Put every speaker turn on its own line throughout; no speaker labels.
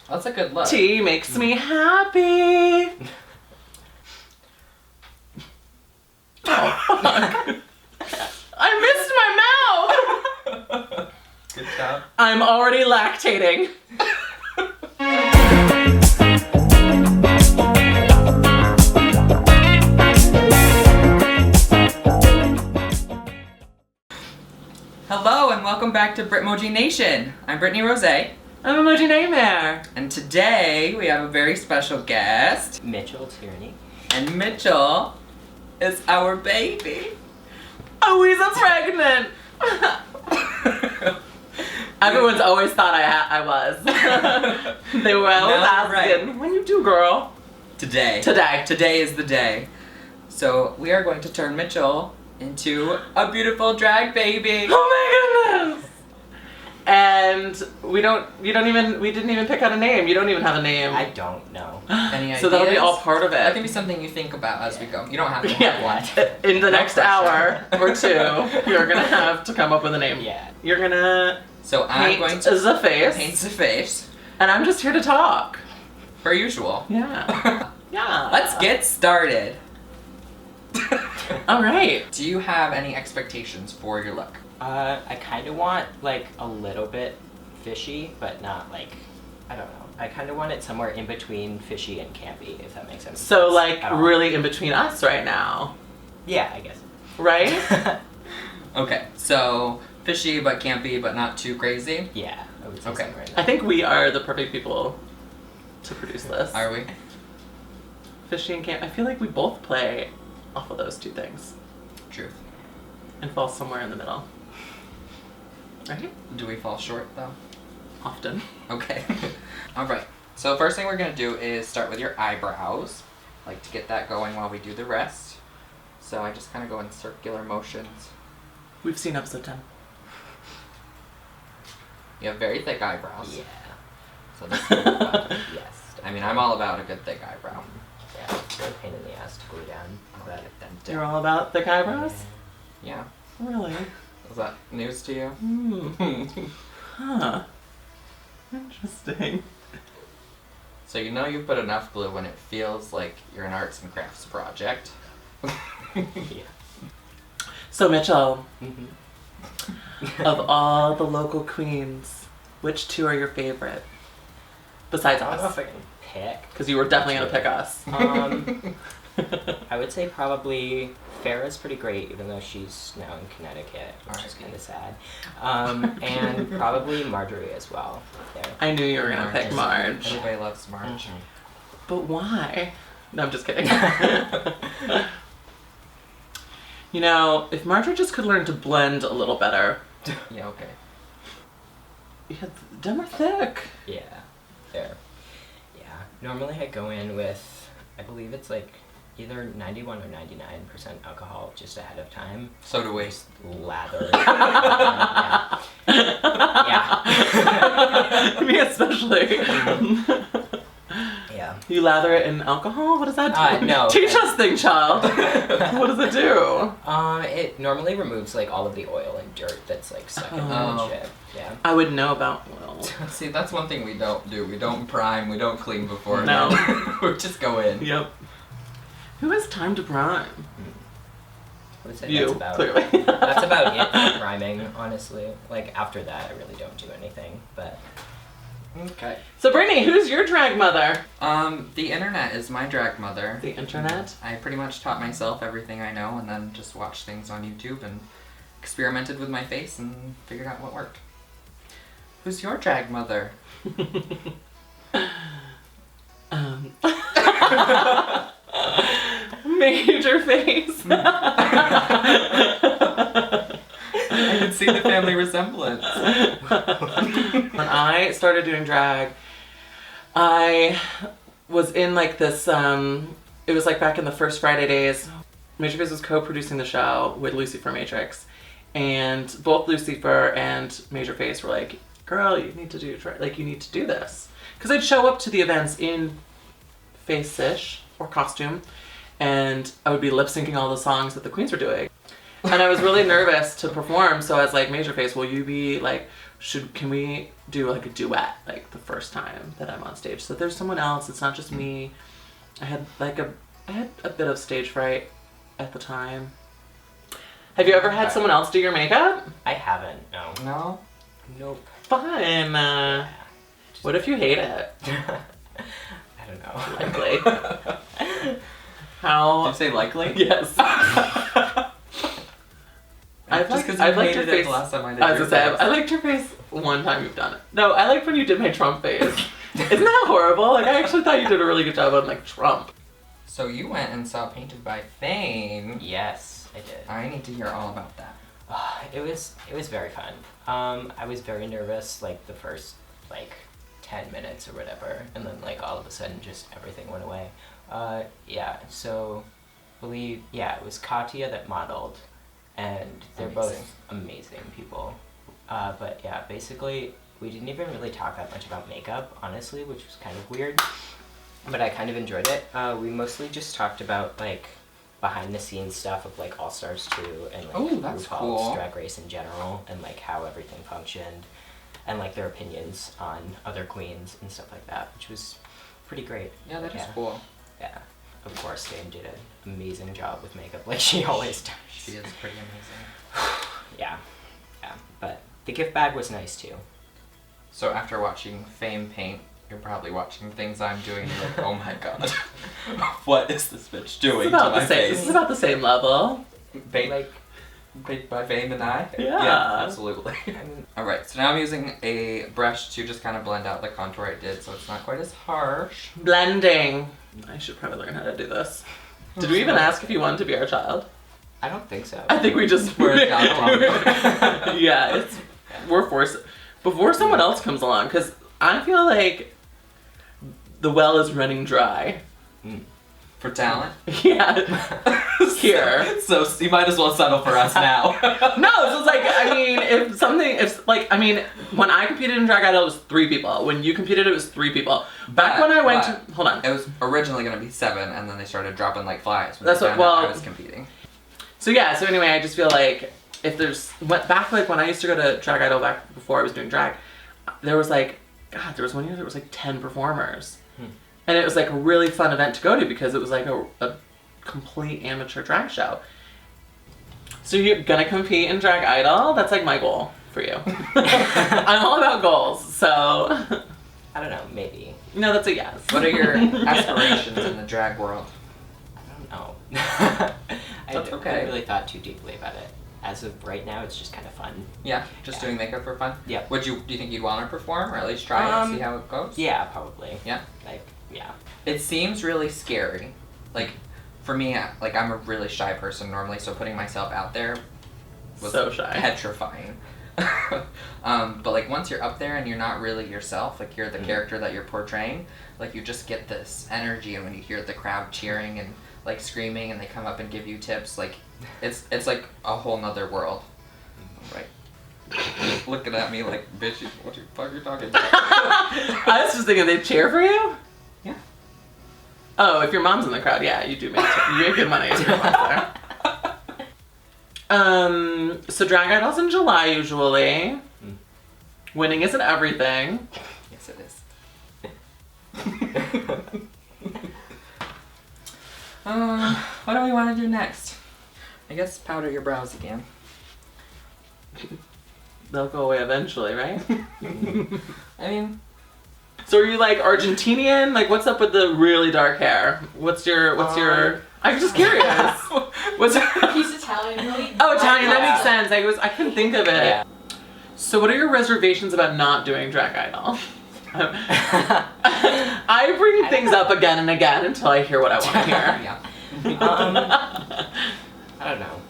That's a good look.
Tea makes me happy. Oh, I missed my mouth.
Good job.
I'm already lactating.
Hello and welcome back to Britmoji Nation. I'm Brittany Rose.
I'm Emoji Nightmare.
And today we have a very special guest.
Mitchell Tierney.
And Mitchell is our baby.
Oh, he's a pregnant. Everyone's always thought I was. They were always asking,
right.
when you do, girl?
Today.
Today.
Today is the day. So we are going to turn Mitchell into a beautiful drag baby.
Oh my goodness! And we didn't even pick out a name. You don't even have a name.
I don't know.
Any ideas?
So that'll be all part of it.
That can be something you think about as we go. You don't have to
Yeah.
have one.
In the next
pressure.
hour or two, you're gonna have to come up with a name.
Yeah.
You're gonna
So I'm
paint
going to
the face,
paint the face,
and I'm just here to talk.
per usual.
Yeah. Yeah.
Let's get started.
All right.
Do you have any expectations for your look?
I kind of want like a little bit fishy, but not like, I don't know. I kind of want it somewhere in between fishy and campy, if that makes sense.
So like
At all.
really in between us right now,
Yeah, I guess.
right?
Okay, so fishy but campy but not too crazy.
Yeah, I would say
Okay.
somewhere in
I
there.
think we are the perfect people to produce this.
Are we?
Fishy and camp. I feel like we both play off of those two things
Truth.
and fall somewhere in the middle. Right?
Do we fall short though?
Often.
Okay. Alright. So first thing we're gonna do is start with your eyebrows. I like to get that going while we do the rest. So I just kinda go in circular motions.
We've seen episode 10.
You have very thick eyebrows.
Yeah.
So this is fun.
Yes.
I mean, I'm all about a good thick eyebrow.
Yeah, it's a pain in the ass to glue down. But
You're all about thick eyebrows?
Yeah.
Really?
Is that news to you?
Hmm. Huh. Interesting.
So you know you put enough glue when it feels like you're an arts and crafts project.
yeah.
So Mitchell,
Mm-hmm.
of all the local queens, which two are your favorite? Besides
I don't know
us.
if I can pick.
Because you were definitely going to pick us.
I would say probably Farrah's pretty great, even though she's now in Connecticut, which is kind of sad. And probably Marjorie as well. There.
I knew you were going to pick Marge.
Everybody loves Marge.
But why? No, I'm just kidding. You know, if Marjorie just could learn to blend a little better.
Yeah, okay.
Yeah, them are thick.
Yeah, there. Yeah. Normally I go in with, I believe it's like either 91 or 99% alcohol just ahead of time.
So do we.
Lather. Yeah. Yeah.
Me especially.
Yeah.
You lather it in alcohol? What does that do?
No.
Teach us things, child. What does it do?
It normally removes like all of the oil and dirt that's like stuck in there and
Oh.
shit. Yeah.
I would know about oil.
See, that's one thing we don't do. We don't prime, we don't clean before.
No.
We just go in.
Yep. Who has time to prime?
I would say
You,
that's about
clearly.
That's about it for rhyming, honestly. Like after that I really don't do anything. But
Okay.
So Brittany, who's your drag mother?
The internet is my drag mother.
The internet?
I pretty much taught myself everything I know and then just watched things on YouTube and experimented with my face and figured out what worked. Who's your drag mother?
Major face.
I could see the family resemblance.
When I started doing drag, I was in like this, it was like back in the first Friday days. Major Face was co-producing the show with Lucifer Matrix. And both Lucifer and Major Face were like, girl, you need to do drag, like you need to do this. Because I'd show up to the events in face-ish or costume, and I would be lip-syncing all the songs that the queens were doing. And I was really nervous to perform, so I was like, Major Face, will you be like can we do like a duet like the first time that I'm on stage? So there's someone else. It's not just me. I had a bit of stage fright at the time. Have you ever had someone else do your makeup?
I haven't. No.
No?
Nope.
Fun. What if you hate it?
I don't know.
Likely. How?
Did you say likely?
Yes. I've liked your face.
The last time I did.
I was gonna say, I liked your face one time you've done it. No, I liked when you did my Trump face. Isn't that horrible? Like, I actually thought you did a really good job on like Trump.
So you went and saw Painted by Fame.
Yes, I did.
I need to hear all about that.
It was very fun. I was very nervous like the first like 10 minutes or whatever, and then like all of a sudden just everything went away. So it was Katya that modeled, and they're both amazing people. But yeah, basically we didn't even really talk that much about makeup, honestly, which was kind of weird. But I kind of enjoyed it. We mostly just talked about like behind the scenes stuff of like All Stars 2 and like
that's
RuPaul's
cool.
Drag Race in general, and like how everything functioned, and like their opinions on other queens and stuff like that, which was pretty great.
Yeah, that is cool.
Yeah. Of course, Dame did an amazing job with makeup, like she always does.
She is pretty amazing.
Yeah. But the gift bag was nice too.
So after watching Fame paint, you're probably watching things I'm doing and you're like, oh my god, what is this bitch doing to my face?
This is about the same level.
Paint by Fame and I?
Yeah.
Absolutely. Alright, so now I'm using a brush to just kind of blend out the contour I did so it's not quite as harsh.
Blending. I should probably learn how to do this. Did we even ask if you wanted to be our child?
I don't think so.
I think we just
We're yeah,
we're forced before someone else comes along, because I feel like the well is running dry.
For talent?
Yeah. Here.
So you might as well settle for us now.
No, so it's like, when I competed in Drag Idol, it was 3 people. When you competed, it was 3 people. Hold on.
It was originally going to be 7, and then they started dropping like flies when
That's
I was competing.
So anyway, I just feel like if back like when I used to go to Drag Idol back before I was doing drag, there was 1 year there was like 10 performers. And it was like a really fun event to go to because it was like a complete amateur drag show. So you're gonna compete in Drag Idol? That's like my goal for you. I'm all about goals, so.
I don't know, maybe.
No, that's a yes.
What are your aspirations in the drag world?
I don't know. I
okay.
haven't really thought too deeply about it. As of right now, it's just kind of fun.
Yeah, just doing makeup for fun?
Yeah.
Do you think you'd want to perform or at least try it and see how it goes?
Yeah, probably.
Yeah?
Yeah.
It seems really scary. Like, for me, like, I'm a really shy person normally, so putting myself out there was
so shy.
Petrifying. But like once you're up there and you're not really yourself, like you're the character that you're portraying, like you just get this energy, and when you hear the crowd cheering and like screaming and they come up and give you tips, like it's like a whole nother world. Right. Looking at me like, bitch, what the fuck are you talking about?
I was just thinking they cheer for you?
Yeah.
Oh, if your mom's in the crowd, yeah, you do make good money if your mom's there. So Drag Idol's in July usually. Winning isn't everything.
Yes, it is. What do we want to do next? I guess powder your brows again.
They'll go away eventually, right?
I mean,
so are you like Argentinian? Like, what's up with the really dark hair? What's your? I'm just curious.
He's Italian, really.
Oh, Italian. That makes sense. I couldn't think of it.
Yeah.
So what are your reservations about not doing Drag Idol? I bring things up again and again until I hear what I want to hear.
Yeah.
I don't know.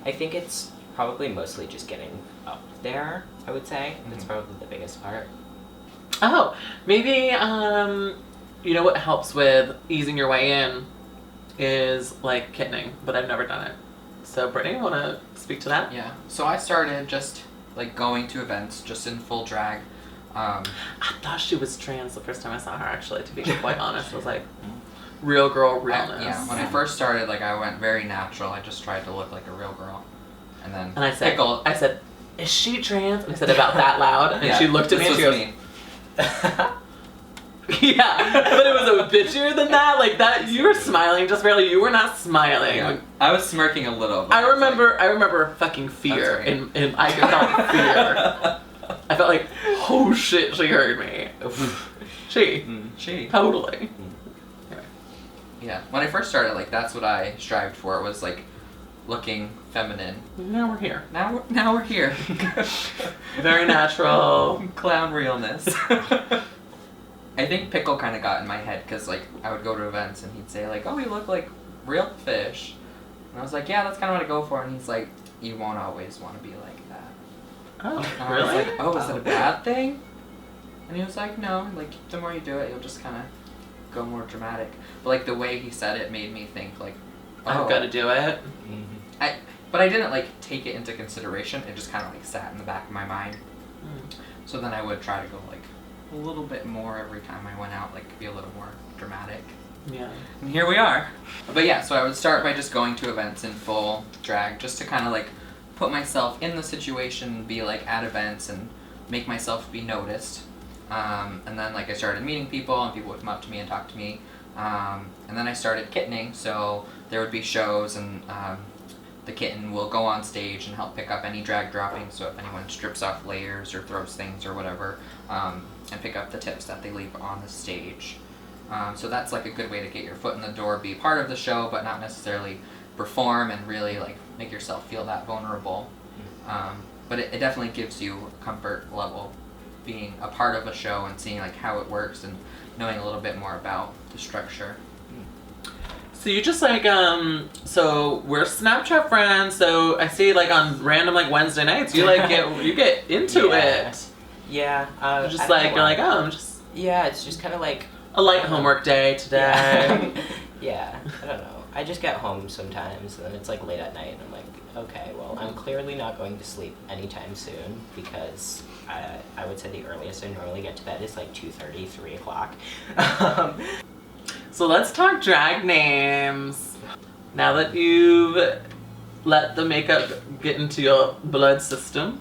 I think it's probably mostly just getting up there, I would say. That's probably the biggest part.
Oh, maybe, you know what helps with easing your way in is like kittanning, but I've never done it. So Brittany, want to speak to that?
Yeah. So I started just like going to events just in full drag.
I thought she was trans the first time I saw her, actually, to be quite honest. I was like, real girl, realness.
Yeah, when I first started, like I went very natural. I just tried to look like a real girl. And then
I said,
Pickle.
I said, is she trans? And I said about that loud, and
Yeah,
she looked at me
this
and she
was
goes,
me.
yeah, but it was a bitchier than that. Like that, you were smiling just barely. You were not smiling.
Yeah. I was smirking a little. But
I remember fucking fear,
That's right.
and I felt fear. I felt like, oh shit, she heard me. She totally.
Yeah. When I first started, like that's what I strived for. It was like looking feminine.
Now we're here.
Now we're here.
Very natural.
Clown realness. I think Pickle kind of got in my head because like I would go to events and he'd say like, "Oh, you look like real fish," and I was like, "Yeah, that's kind of what I go for." And he's like, "You won't always want to be like that."
Oh,
And I was
really?
like, "Oh, is it a bad thing?" And he was like, "No, like the more you do it, you'll just kind of go more dramatic." But like the way he said it made me think like,
I've got to do it.
But I didn't like take it into consideration. It just kind of like sat in the back of my mind. So then I would try to go like a little bit more every time I went out, like be a little more dramatic.
Yeah.
And here we are. But yeah, so I would start by just going to events in full drag, just to kind of like put myself in the situation, be like at events and make myself be noticed. And then like I started meeting people and people would come up to me and talk to me. And then I started kittanning, so there would be shows and the kitten will go on stage and help pick up any drag droppings, so if anyone strips off layers or throws things or whatever, and pick up the tips that they leave on the stage. So that's like a good way to get your foot in the door, be part of the show, but not necessarily perform and really like make yourself feel that vulnerable. But it definitely gives you a comfort level being a part of a show and seeing like how it works and knowing a little bit more about the structure.
So you just like, so we're Snapchat friends, so I see like on random like Wednesday nights, you like you get into it.
Yeah.
You're just like, you're like, oh, I'm just
Yeah, it's just kind of like
a light homework day today.
Yeah, I don't know. I just get home sometimes, and then it's like late at night, and I'm like, okay, well, I'm clearly not going to sleep anytime soon because I would say the earliest I normally get to bed is like 2:30, 3 o'clock.
So let's talk drag names. Now that you've let the makeup get into your blood system.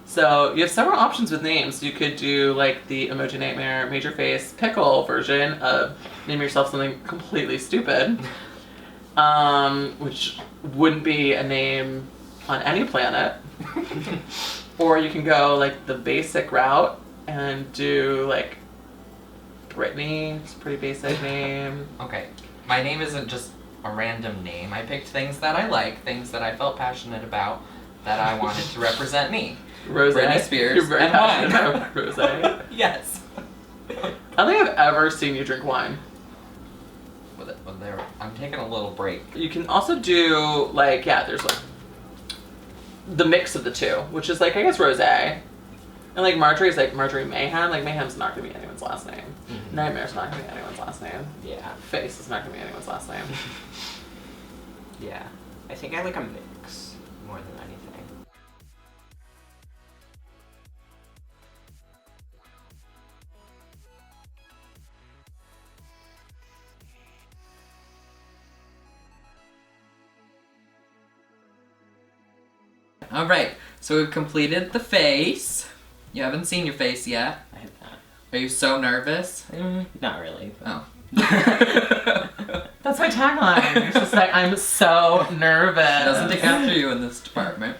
So you have several options with names. You could do like the Emoji Nightmare Major Face Pickle version of name yourself something completely stupid. Which wouldn't be a name on any planet. Or you can go like the basic route and do like Britney. It's a pretty basic name.
Okay, my name isn't just a random name. I picked things that I like, things that I felt passionate about, that I wanted to represent me.
Rose.
Britney Spears
You're very
and
passionate
wine.
about Rose.
Yes.
I don't think I've ever seen you drink wine.
I'm taking a little break.
You can also do like, yeah, there's like the mix of the two, which is like I guess rose. And like Marjorie's like Marjorie Mayhem. Like Mayhem's not gonna be anyone's last name.
Mhm.
Nightmare's not gonna be anyone's last name.
Yeah.
Face is not gonna be anyone's last name.
Yeah. I think I like a mix more than anything.
All right, so we've completed the face. You haven't seen your face yet.
I have not.
Are you so nervous?
Not really. But...
Oh.
That's my tagline. It's just like I'm so nervous.
She doesn't take after you in this department.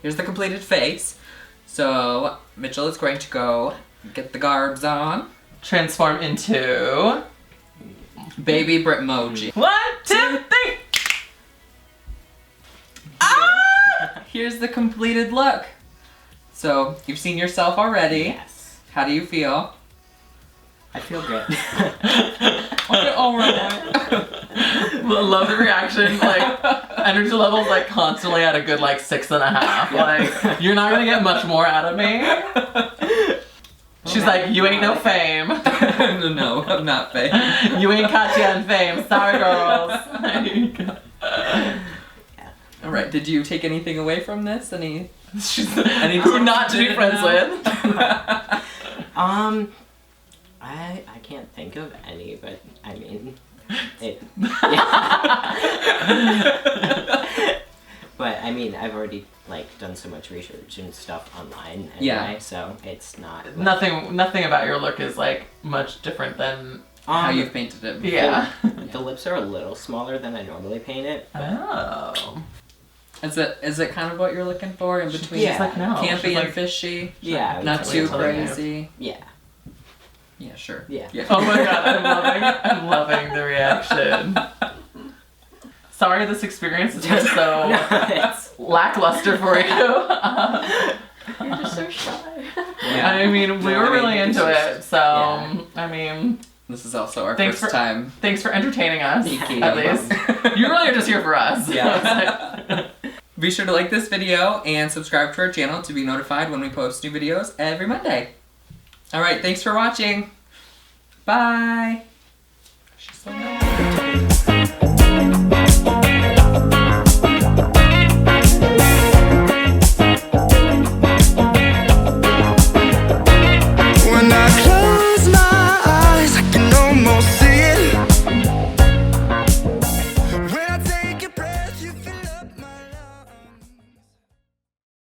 Here's the completed face. So Mitchell is going to go get the garbs on.
Transform into
Baby Britmoji.
1, 2, 3.
Here's the completed look. So you've seen yourself already.
Yes.
How do you feel?
I feel good.
Okay, alright.
Love the reaction. Like energy levels like constantly at a good like 6.5. Like you're not gonna get much more out of me. She's like, you ain't no fame.
No, I'm not fake.
You ain't Katya in fame. Sorry, girls.
Alright, did you take anything away from this? Any
Any who not to be friends with?
I can't think of any, but I mean, it. But I mean, I've already like done so much research and stuff online anyway,
Yeah.
so it's not like,
Nothing about your look is like much different than
How you've painted it before.
yeah.
The lips are a little smaller than I normally paint it. But
Oh.
Is it kind of what you're looking for in between?
Yeah.
She's like, no.
Campy
She's
and
like,
fishy.
yeah,
Not
That's
too
what I'm telling you.
crazy.
yeah,
Yeah, sure.
yeah.
oh my god, I'm loving the reaction. Sorry this experience has been so
No, it's,
lackluster for you.
You're just so shy.
Yeah.
I mean, we
No,
were
I mean,
really
it's
into
just-
it, so
yeah.
I mean,
This is also our
Thanks
first
for-
time.
thanks for entertaining us,
Yeah.
at least. You really are just here for us.
Yeah. Be sure to like this video and subscribe to our channel to be notified when we post new videos every Monday. Alright, thanks for watching. Bye. She's so nice.